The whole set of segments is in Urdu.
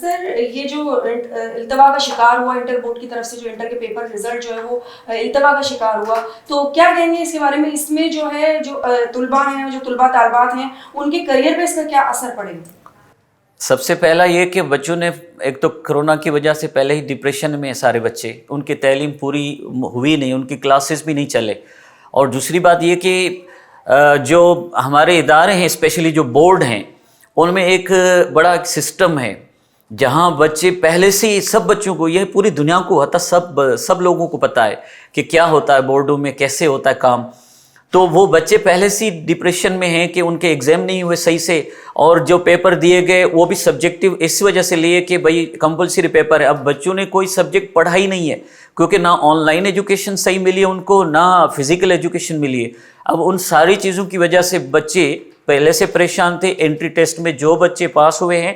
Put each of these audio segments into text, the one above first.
سر یہ جو التوا کا شکار ہوا انٹر بورڈ کی طرف سے، جو انٹر کے پیپر رزلٹ جو ہے وہ التوا کا شکار ہوا، تو کیا کہیں گے اس کے بارے میں؟ اس میں جو ہے جو طلباء ہیں، جو طلباء طالبات ہیں، ان کے کریئر پہ اس کا کیا اثر پڑے گا؟ سب سے پہلا یہ کہ بچوں نے ایک تو کرونا کی وجہ سے پہلے ہی ڈپریشن میں سارے بچے، ان کی تعلیم پوری ہوئی نہیں، ان کی کلاسز بھی نہیں چلے. اور دوسری بات یہ کہ جو ہمارے ادارے ہیں اسپیشلی جو بورڈ ہیں ان میں ایک بڑا ایک سسٹم ہے جہاں بچے پہلے سے ہی، سب بچوں کو، یہ پوری دنیا کو حتی سب لوگوں کو پتہ ہے کہ کیا ہوتا ہے بورڈوں میں، کیسے ہوتا ہے کام. تو وہ بچے پہلے سے ڈپریشن میں ہیں کہ ان کے ایگزام نہیں ہوئے صحیح سے، اور جو پیپر دیے گئے وہ بھی سبجیکٹیو اس وجہ سے لیے کہ بھئی کمپلسری پیپر ہے. اب بچوں نے کوئی سبجیکٹ پڑھا ہی نہیں ہے کیونکہ نہ آن لائن ایجوکیشن صحیح ملی ہے ان کو، نہ فزیکل ایجوکیشن ملی ہے. اب ان ساری چیزوں کی وجہ سے بچے پہلے سے پریشان تھے. انٹری ٹیسٹ میں جو بچے پاس ہوئے ہیں،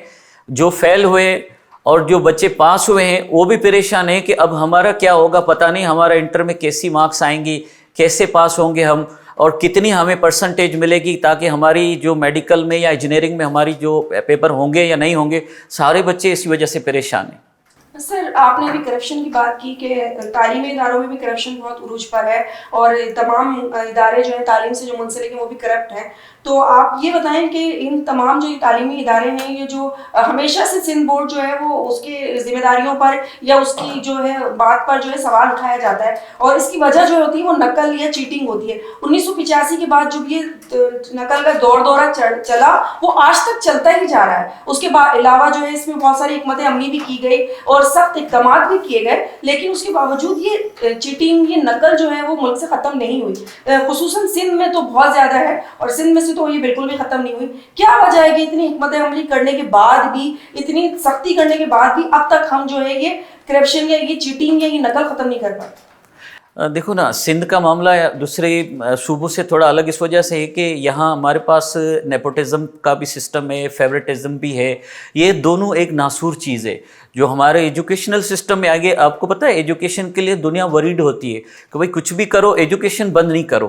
جو فیل ہوئے، اور جو بچے پاس ہوئے ہیں وہ بھی پریشان ہیں کہ اب ہمارا کیا ہوگا، پتہ نہیں ہمارا انٹر میں کیسی مارکس آئیں گی، کیسے پاس ہوں گے ہم، اور کتنی ہمیں پرسنٹیج ملے گی تاکہ ہماری جو میڈیکل میں یا انجینئرنگ میں ہماری جو پیپر ہوں گے یا نہیں ہوں گے. سارے بچے اسی وجہ سے پریشان ہیں. سر آپ نے ابھی کرپشن کی بات کی کہ تعلیمی اداروں میں بھی کرپشن بہت عروج پر ہے، اور تمام ادارے جو ہیں تعلیم سے جو منسلک ہیں وہ بھی کرپٹ ہیں. تو آپ یہ بتائیں کہ ان تمام جو تعلیمی ادارے ہیں، یہ جو ہمیشہ سے سندھ بورڈ جو ہے وہ اس کے ذمہ داریوں پر یا اس کی جو ہے بات پر جو ہے سوال اٹھایا جاتا ہے، اور اس کی وجہ جو ہوتی ہے وہ نقل یا چیٹنگ ہوتی ہے. 1985 کے بعد جو یہ نقل کا دورہ چلا وہ آج تک چلتا ہی جا رہا ہے. اس کے علاوہ جو ہے اس میں بہت ساری حکمت عملی بھی کی گئی اور سخت اقدامات بھی کیے گئے، لیکن اس کے باوجود یہ چیٹنگ، یہ نقل جو ہے وہ ملک سے ختم نہیں ہوئی. خصوصاً سندھ میں تو بہت زیادہ ہے، اور سندھ میں سے تو یہ بالکل بھی ختم نہیں ہوئی. کیا وجہ ہے کہ اتنی حکمت عملی کرنے کے بعد بھی، اتنی سختی کرنے کے بعد بھی اب تک ہم جو ہے یہ کرپشن یا یہ چیٹنگ یا یہ نقل ختم نہیں کر پائے؟ دیکھو نا، سندھ کا معاملہ دوسرے صوبوں سے تھوڑا الگ اس وجہ سے ہے کہ یہاں ہمارے پاس نیپوٹزم کا بھی سسٹم ہے، فیوریٹزم بھی ہے. یہ دونوں ایک ناسور چیز ہے جو ہمارے ایجوکیشنل سسٹم میں آگے. آپ کو پتہ ہے ایجوکیشن کے لیے دنیا وریڈ ہوتی ہے کہ بھائی کچھ بھی کرو ایجوکیشن بند نہیں کرو،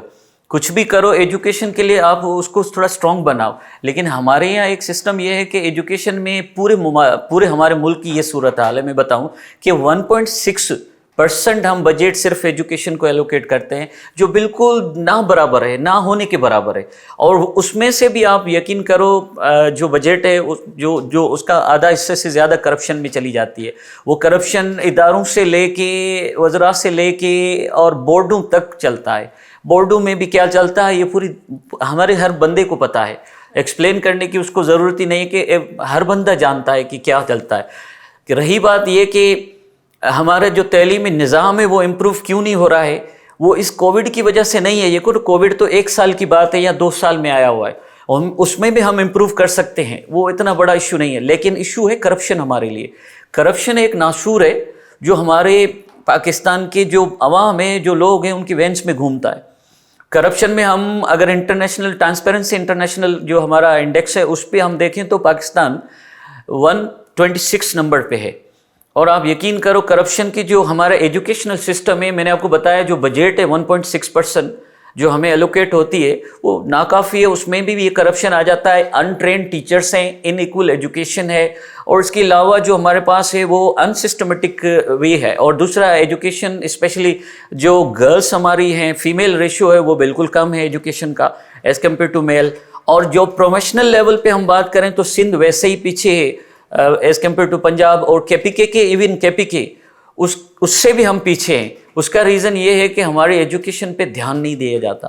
کچھ بھی کرو ایجوکیشن کے لیے آپ اس کو تھوڑا اسٹرانگ بناؤ. لیکن ہمارے یہاں ایک سسٹم یہ ہے کہ ایجوکیشن میں پورے ہمارے ملک کی یہ صورتحال ہے. میں بتاؤں کہ 1.6% ہم بجٹ صرف ایجوکیشن کو ایلوکیٹ کرتے ہیں، جو بالکل نہ برابر ہے، نہ ہونے کے برابر ہے. اور اس میں سے بھی آپ یقین کرو جو بجٹ ہے جو اس کا آدھا حصے سے زیادہ کرپشن میں چلی جاتی ہے. وہ کرپشن اداروں سے لے کے، وزراء سے لے کے اور بورڈوں تک چلتا ہے. بورڈوں میں بھی کیا چلتا ہے یہ پوری ہمارے ہر بندے کو پتہ ہے. ایکسپلین کرنے کی اس کو ضرورت ہی نہیں کہ ہر بندہ جانتا ہے کہ کیا چلتا ہے. کہ رہی بات یہ کہ ہمارا جو تعلیمی نظام ہے وہ امپروو کیوں نہیں ہو رہا ہے، وہ اس کووڈ کی وجہ سے نہیں ہے. یہ کووڈ تو 1 سال کی بات ہے یا 2 سال میں آیا ہوا ہے، اور اس میں بھی ہم امپروو کر سکتے ہیں، وہ اتنا بڑا ایشو نہیں ہے. لیکن ایشو ہے کرپشن. ہمارے لیے کرپشن ایک ناسور ہے جو ہمارے پاکستان کے جو عوام ہیں، جو لوگ ہیں، ان کی وینس میں گھومتا ہے. کرپشن میں ہم اگر انٹرنیشنل ٹرانسپیرنسی انٹرنیشنل جو ہمارا انڈیکس ہے اس پہ ہم دیکھیں تو پاکستان 126 نمبر پہ ہے. اور آپ یقین کرو کرپشن کی جو ہمارا ایجوکیشنل سسٹم ہے، میں نے آپ کو بتایا جو بجٹ ہے 1.6% جو ہمیں ایلوکیٹ ہوتی ہے وہ ناکافی ہے. اس میں بھی یہ کرپشن آ جاتا ہے. انٹرینڈ ٹیچرس ہیں، ان ایکول ایجوکیشن ہے، اور اس کے علاوہ جو ہمارے پاس ہے وہ انسسٹمیٹک وے ہے. اور دوسرا ایجوکیشن اسپیشلی جو گرلس ہماری ہیں، فیمیل ریشو ہے وہ بالکل کم ہے ایجوکیشن کا ایز کمپیئر ٹو میل. اور جو پروفیشنل لیول پہ ہم بات کریں تو سندھ ویسے ہی پیچھے ہے ایز کمپیئر ٹو پنجاب اور KPK کے، ایون KPK اس سے بھی ہم پیچھے ہیں. اس کا ریزن یہ ہے کہ ہمارے ایجوکیشن پہ دھیان نہیں دیا جاتا.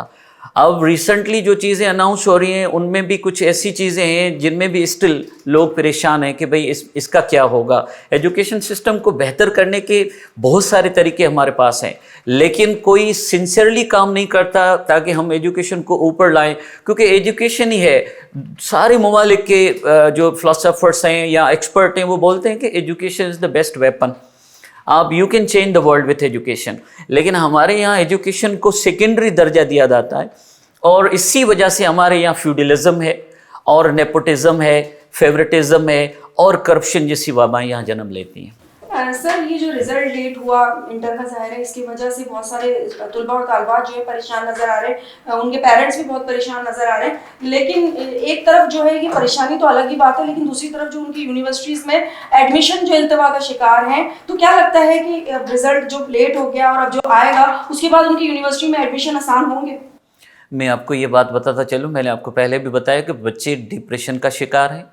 اب ریسنٹلی جو چیزیں اناؤنس ہو رہی ہیں ان میں بھی کچھ ایسی چیزیں ہیں جن میں بھی اسٹل لوگ پریشان ہیں کہ بھئی اس کا کیا ہوگا. ایجوکیشن سسٹم کو بہتر کرنے کے بہت سارے طریقے ہمارے پاس ہیں، لیکن کوئی سنسیئرلی کام نہیں کرتا تاکہ ہم ایجوکیشن کو اوپر لائیں. کیونکہ ایجوکیشن ہی ہے. سارے ممالک کے جو فلاسفرس ہیں یا ایکسپرٹ ہیں وہ بولتے ہیں کہ education is the best weapon. آپ you can change the world with education. لیکن ہمارے یہاں ایجوکیشن کو سیکنڈری درجہ دیا جاتا ہے، اور اسی وجہ سے ہمارے یہاں فیوڈلزم ہے اور نیپوٹزم ہے، فیوریٹزم ہے، اور کرپشن جیسی وبائیں یہاں جنم لیتی ہیں. سر یہ جو رزلٹ لیٹ ہوا انٹر کا ظاہر ہے اس کی وجہ سے بہت سارے طلباء اور طالبات جو ہے پریشان نظر آ رہے ہیں, ان کے پیرنٹس بھی بہت پریشان نظر آ رہے ہیں. لیکن ایک طرف جو ہے یہ پریشانی تو الگ ہی بات ہے, لیکن دوسری طرف جو ان کی یونیورسٹیز میں ایڈمیشن جو التوا کا شکار ہیں, تو کیا لگتا ہے کہ رزلٹ جو لیٹ ہو گیا اور اب جو آئے گا اس کے بعد ان کی یونیورسٹی میں ایڈمیشن آسان ہوں گے؟ میں آپ کو یہ بات بتاتا چلوں, میں نے آپ کو پہلے بھی بتایا کہ بچے ڈپریشن کا شکار ہیں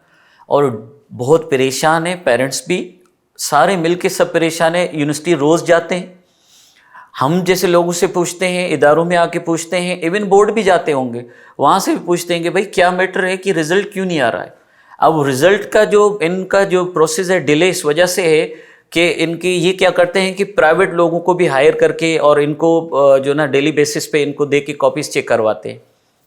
اور بہت پریشان ہیں, پیرنٹس بھی سارے مل کے سب پریشان ہیں. یونیورسٹی روز جاتے ہیں, ہم جیسے لوگوں سے پوچھتے ہیں, اداروں میں آ کے پوچھتے ہیں, ایون بورڈ بھی جاتے ہوں گے, وہاں سے بھی پوچھتے ہیں کہ بھائی کیا میٹر ہے کہ رزلٹ کیوں نہیں آ رہا ہے. اب رزلٹ کا جو ان کا جو پروسیس ہے ڈیلے اس وجہ سے ہے کہ ان کی یہ کیا کرتے ہیں کہ پرائیویٹ لوگوں کو بھی ہائر کر کے اور ان کو جو نا ڈیلی بیسس پہ ان کو دے کے کاپیز چیک کرواتے ہیں,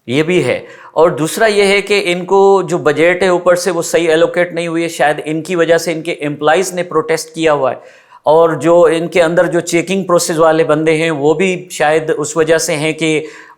یہ بھی ہے. اور دوسرا یہ ہے کہ ان کو جو بجٹ ہے اوپر سے وہ صحیح ایلوکیٹ نہیں ہوئی ہے, شاید ان کی وجہ سے ان کے امپلائیز نے پروٹیسٹ کیا ہوا ہے, اور جو ان کے اندر جو چیکنگ پروسیس والے بندے ہیں وہ بھی شاید اس وجہ سے ہیں کہ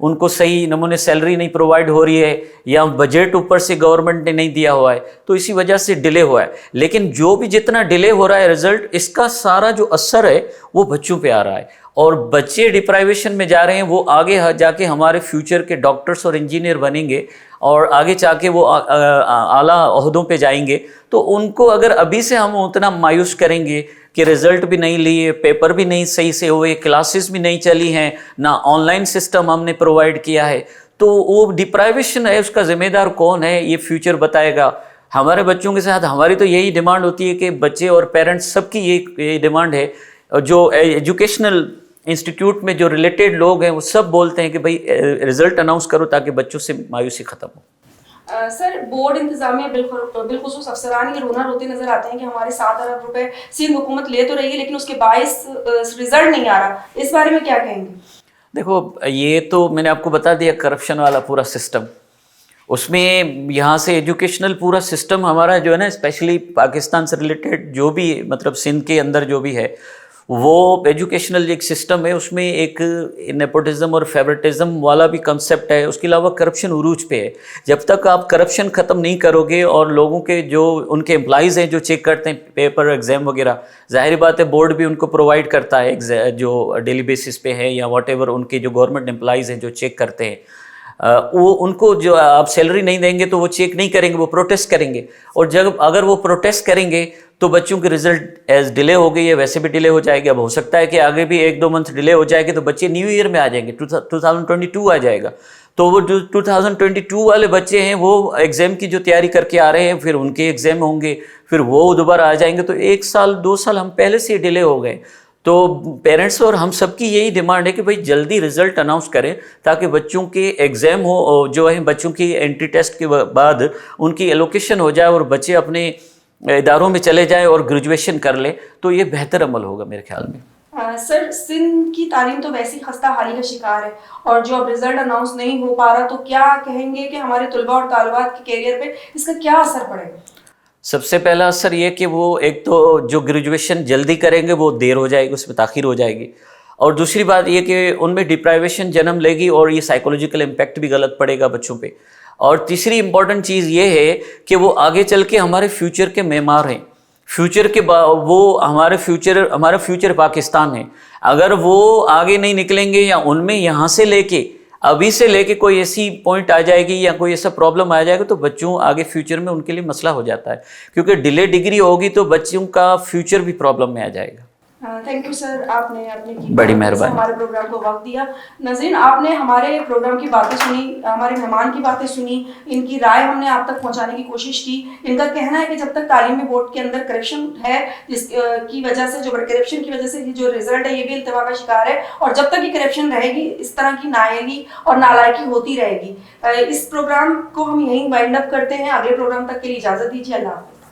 ان کو صحیح نمونے سیلری نہیں پرووائڈ ہو رہی ہے یا بجٹ اوپر سے گورنمنٹ نے نہیں دیا ہوا ہے, تو اسی وجہ سے ڈیلے ہوا ہے. لیکن جو بھی جتنا ڈیلے ہو رہا ہے رزلٹ, اس کا سارا جو اثر ہے وہ بچوں پہ آ رہا ہے, اور بچے ڈپرائیویشن میں جا رہے ہیں. وہ آگے جا کے ہمارے فیوچر کے ڈاکٹرز اور انجینئر بنیں گے اور آگے جا کے وہ اعلیٰ عہدوں پہ جائیں گے. تو ان کو اگر ابھی سے ہم اتنا مایوس کریں گے کہ رزلٹ بھی نہیں لیے, پیپر بھی نہیں صحیح سے ہوئے, کلاسز بھی نہیں چلی ہیں, نہ آن لائن سسٹم ہم نے پرووائڈ کیا ہے, تو وہ ڈپرائیویشن ہے, اس کا ذمہ دار کون ہے یہ فیوچر بتائے گا. ہمارے بچوں کے ساتھ ہماری تو یہی ڈیمانڈ ہوتی ہے کہ بچے اور پیرنٹس سب کی یہ ڈیمانڈ ہے. جو ایجوکیشنل انسٹیٹیوٹ میں جو ریلیٹڈ لوگ ہیں وہ سب بولتے ہیں کہ بھائی رزلٹ اناؤنس کرو تاکہ بچوں سے مایوسی ختم ہو. سر بورڈ انتظامیہ بالخصوص افسران یہ رونا روتے نظر آتے ہیں کہ ہمارے 7 ارب روپے سندھ حکومت لے تو رہی ہے لیکن اس کے باعث رزلٹ نہیں آ رہا, اس بارے میں کیا کہیں گے؟ دیکھو یہ تو میں نے آپ کو بتا دیا, کرپشن والا پورا سسٹم, اس میں یہاں سے ایجوکیشنل پورا سسٹم ہمارا جو ہے نا, اسپیشلی پاکستان سے ریلیٹڈ جو بھی مطلب سندھ کے اندر جو بھی ہے وہ ایجوکیشنل ایک سسٹم ہے, اس میں ایک نیپوٹزم اور فیورٹزم والا بھی کنسیپٹ ہے. اس کے علاوہ کرپشن عروج پہ ہے. جب تک آپ کرپشن ختم نہیں کرو گے اور لوگوں کے جو ان کے امپلائیز ہیں جو چیک کرتے ہیں پیپر ایگزام وغیرہ, ظاہر بات ہے بورڈ بھی ان کو پرووائڈ کرتا ہے جو ڈیلی بیسس پہ ہے یا واٹ ایور ان کے جو گورنمنٹ امپلائیز ہیں جو چیک کرتے ہیں, وہ ان کو جو آپ سیلری نہیں دیں گے تو وہ چیک نہیں کریں گے, وہ پروٹیسٹ کریں گے. اور جب اگر وہ پروٹیسٹ کریں گے تو بچوں کے رزلٹ ایز ڈیلے ہو گئی ہے ویسے بھی ڈیلے ہو جائے گا. اب ہو سکتا ہے کہ آگے بھی 1-2 منتھ ڈیلے ہو جائے گے تو بچے نیو ایئر میں آ جائیں گے, 2022 آ جائے گا. تو وہ جو 2022 والے بچے ہیں وہ ایگزام کی جو تیاری کر کے آ رہے ہیں, پھر ان کے ایگزام ہوں گے, پھر وہ دوبارہ آ جائیں گے, تو 1 سال 2 سال ہم پہلے سے ہی ڈیلے ہو گئے. تو پیرنٹس اور ہم سب کی یہی ڈیمانڈ ہے کہ بھائی جلدی رزلٹ اناؤنس کریں تاکہ بچوں کے ایگزام ہو, جو ہے بچوں کی انٹری ٹیسٹ کے بعد ان کی ایلوکیشن ہو جائے اور بچے اپنے اداروں میں چلے جائیں اور گریجویشن کر لیں, تو یہ بہتر عمل ہوگا میرے خیال میں. سر سندھ کی تعلیم تو ویسی خستہ حالی کا شکار ہے, اور جو اب رزلٹ اناؤنس نہیں ہو پا رہا, تو کیا کہیں گے کہ ہمارے طلباء اور طالبات کے کیریئر پہ اس کا کیا اثر پڑے گا؟ سب سے پہلا اثر یہ کہ وہ ایک تو جو گریجویشن جلدی کریں گے وہ دیر ہو جائے گی, اس میں تاخیر ہو جائے گی. اور دوسری بات یہ کہ ان میں ڈپرائیویشن جنم لے گی اور یہ سائیکولوجیکل امپیکٹ بھی غلط پڑے گا بچوں پہ. اور تیسری امپورٹنٹ چیز یہ ہے کہ وہ آگے چل کے ہمارے فیوچر کے معمار ہیں, فیوچر کے وہ ہمارا فیوچر پاکستان ہے. اگر وہ آگے نہیں نکلیں گے یا ان میں یہاں سے لے کے ابھی سے لے کے کوئی ایسی پوائنٹ آ جائے گی یا کوئی ایسا پرابلم آ جائے گا تو بچوں آگے فیوچر میں ان کے لیے مسئلہ ہو جاتا ہے, کیونکہ ڈیلے ڈگری ہوگی تو بچوں کا فیوچر بھی پرابلم میں آ جائے گا. تھینک یو سر, آپ نے اپنے بڑی مہربانی ہمارے پروگرام کو وقت دیا. ناظرین, آپ نے ہمارے پروگرام کی باتیں سنی, ہمارے مہمان کی باتیں سنی, ان کی رائے ہم نے آپ تک پہنچانے کی کوشش کی. ان کا کہنا ہے کہ جب تک تعلیمی بورڈ کے اندر کرپشن ہے, جس کی وجہ سے کرپشن کی وجہ سے جو رزلٹ ہے یہ بھی التوا کا شکار ہے, اور جب تک یہ کرپشن رہے گی اس طرح کی نااہلی اور نالائکی ہوتی رہے گی. اس پروگرام کو ہم یہیں وائنڈ اپ کرتے ہیں. اگلے پروگرام تک کے لیے اجازت دیجیے. اللہ حافظ.